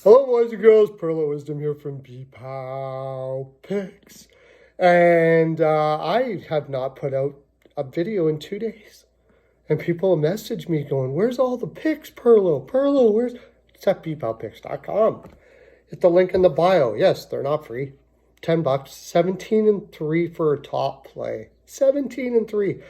Hello, boys and girls. Pearl of Wisdom here from B-Pow Picks. And I have not put out a video in 2 days. And people message me going, where's all the picks, Perlo? Perlo, where's... It's at bpowpicks.com. Hit the link in the bio. Yes, they're not free. $10. 17-3 for a top play. 17-3.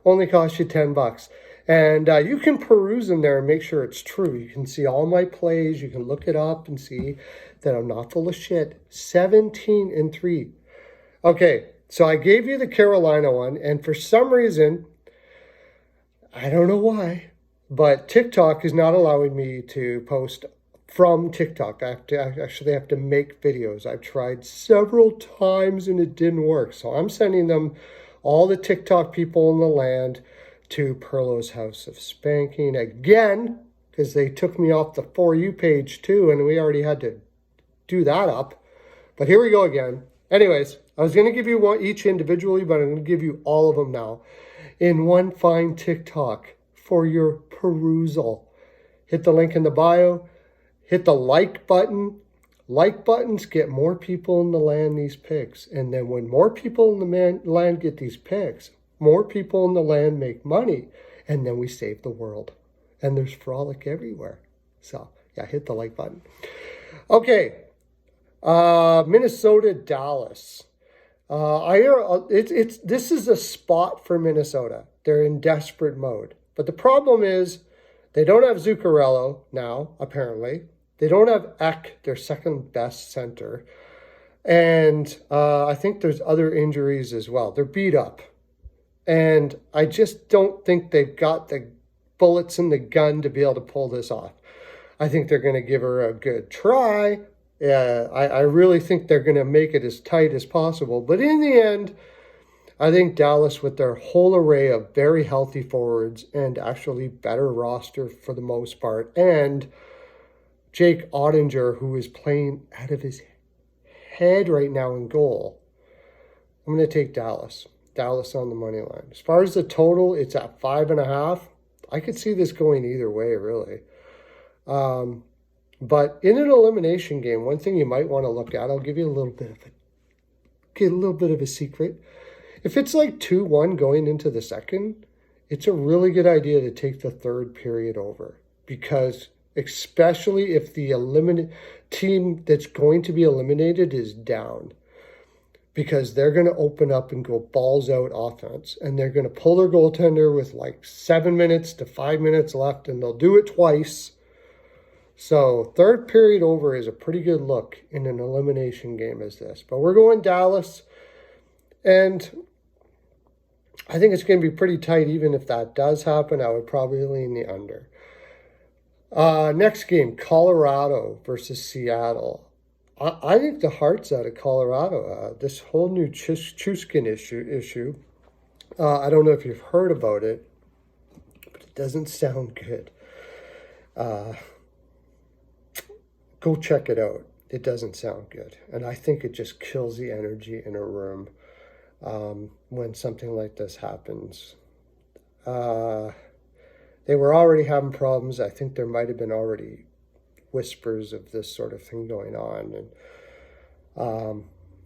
Only cost you $10. And you can peruse in there and make sure it's true. You can see all my plays. You can look it up and see that I'm not full of shit. 17-3. Okay, so I gave you the Carolina one, and for some reason, I don't know why, but TikTok is not allowing me to post from TikTok. I actually have to make videos. I've tried several times and it didn't work. So I'm sending them, all the TikTok people in the land, to Perlo's House of Spanking again, because they took me off the For You page too, and we already had to do that up. But here we go again. Anyways, I was going to give you one each individually, but I'm going to give you all of them now in one fine TikTok for your perusal. Hit the link in the bio. Hit the like button. Like buttons get more people in the land these picks. And then when more people in the land get these picks, more people in the land make money, and then we save the world. And there's Frolic everywhere. So, yeah, hit the like button. Okay, Minnesota, Dallas. I hear this is a spot for Minnesota. They're in desperate mode. But the problem is they don't have Zuccarello now, apparently. They don't have Eck, their second best center. And I think there's other injuries as well. They're beat up. And I just don't think they've got the bullets in the gun to be able to pull this off. I think they're going to give her a good try. I really think they're going to make it as tight as possible. But in the end, I think Dallas, with their whole array of very healthy forwards and actually better roster for the most part, and Jake Ottinger, who is playing out of his head right now in goal, I'm going to take Dallas. Dallas on the money line. As far as the total, it's at 5.5. I could see this going either way, really. But in an elimination game, one thing you might want to look at, I'll give you a little bit of a secret. If it's like 2-1 going into the second, it's a really good idea to take the third period over, because especially if the team that's going to be eliminated is down, because they're going to open up and go balls out offense, and they're going to pull their goaltender with like 7 minutes to 5 minutes left, and they'll do it twice. So third period over is a pretty good look in an elimination game as this. But we're going Dallas, and I think it's going to be pretty tight. Even if that does happen, I would probably lean the under. Next game, Colorado versus Seattle. I think the heart's out of Colorado. This whole new Chuskin issue. I don't know if you've heard about it, but it doesn't sound good. Go check it out. It doesn't sound good. And I think it just kills the energy in a room when something like this happens. They were already having problems. I think there might have been already whispers of this sort of thing going on. And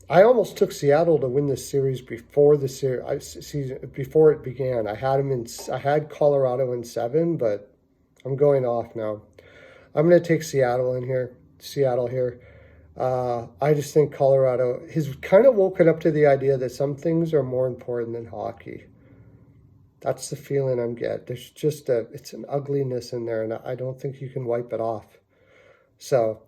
I almost took Seattle to win this series before the season, before it began. I had Colorado in 7, but I'm going off now. I'm going to take Seattle here. I just think Colorado has kind of woken up to the idea that some things are more important than hockey. That's the feeling I'm getting. There's just it's an ugliness in there, and I don't think you can wipe it off. So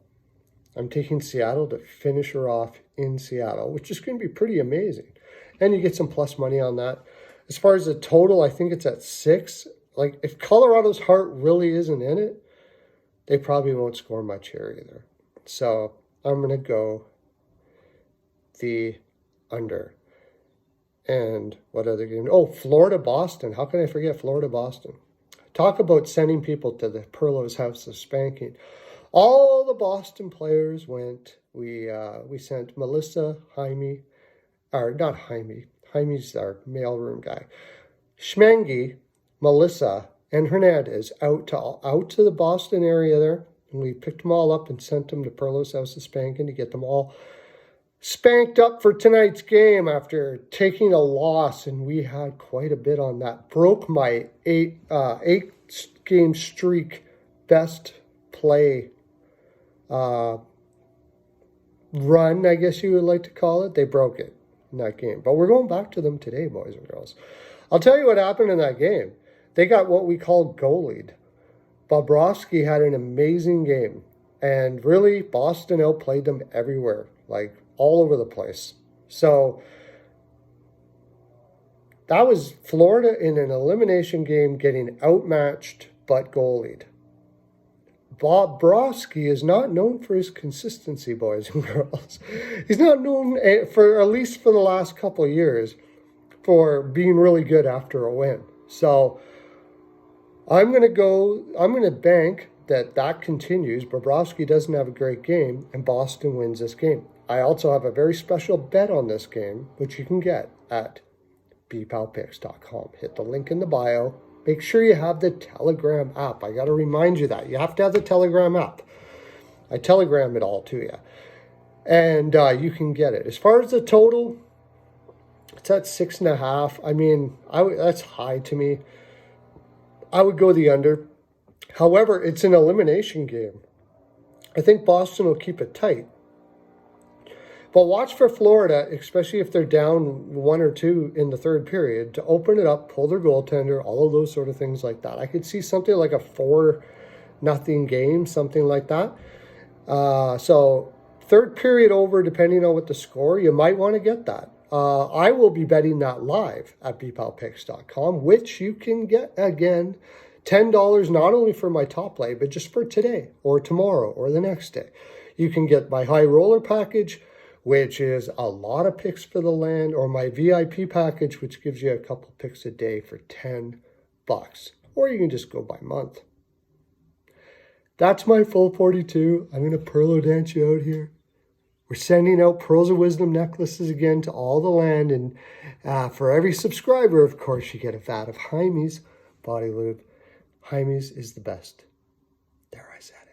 I'm taking Seattle to finish her off in Seattle, which is going to be pretty amazing. And you get some plus money on that. As far as the total, I think it's at 6. Like, if Colorado's heart really isn't in it, they probably won't score much here either. So I'm going to go the under. And what other game? Oh, Florida-Boston. How can I forget Florida-Boston? Talk about sending people to the Perlo's House of Spanking. All the Boston players went. We sent Melissa, Jaime, or not Jaime. Jaime's our mailroom guy. Schmengi, Melissa, and Hernandez out to the Boston area there And we picked them all up and sent them to Perlo's house of spanking to get them all spanked up for tonight's game after taking a loss, and we had quite a bit on that. Broke my eight game streak best play run, I guess you would like to call it. They broke it in that game. But we're going back to them today, boys and girls. I'll tell you what happened in that game. They got what we call goalied. Bobrovsky had an amazing game. And really, Boston outplayed them everywhere. Like, all over the place. So, that was Florida in an elimination game getting outmatched but goalied. Bobrovsky is not known for his consistency, boys and girls. He's not known, for at least for the last couple of years, for being really good after a win. So, I'm going to bank that continues. Bobrovsky doesn't have a great game, and Boston wins this game. I also have a very special bet on this game, which you can get at bpalpicks.com. Hit the link in the bio. Make sure you have the Telegram app. I got to remind you that. You have to have the Telegram app. I telegram it all to you. And you can get it. As far as the total, it's at 6.5. I mean, that's high to me. I would go the under. However, it's an elimination game. I think Boston will keep it tight. But watch for Florida, especially if they're down 1 or 2 in the third period, to open it up, pull their goaltender, all of those sort of things like that. I could see something like a 4-0 game, something like that. So third period over, depending on what the score, you might want to get that. I will be betting that live at bpalpicks.com, which you can get, again, $10 not only for my top lay, but just for today or tomorrow or the next day. You can get my high roller package, which is a lot of picks for the land, or my VIP package, which gives you a couple picks a day for $10. Or you can just go by month. That's my full 42. I'm going to Perlo dance you out here. We're sending out Pearls of Wisdom necklaces again to all the land. And for every subscriber, of course, you get a vat of Jaime's Body Lube. Jaime's is the best. There, I said it.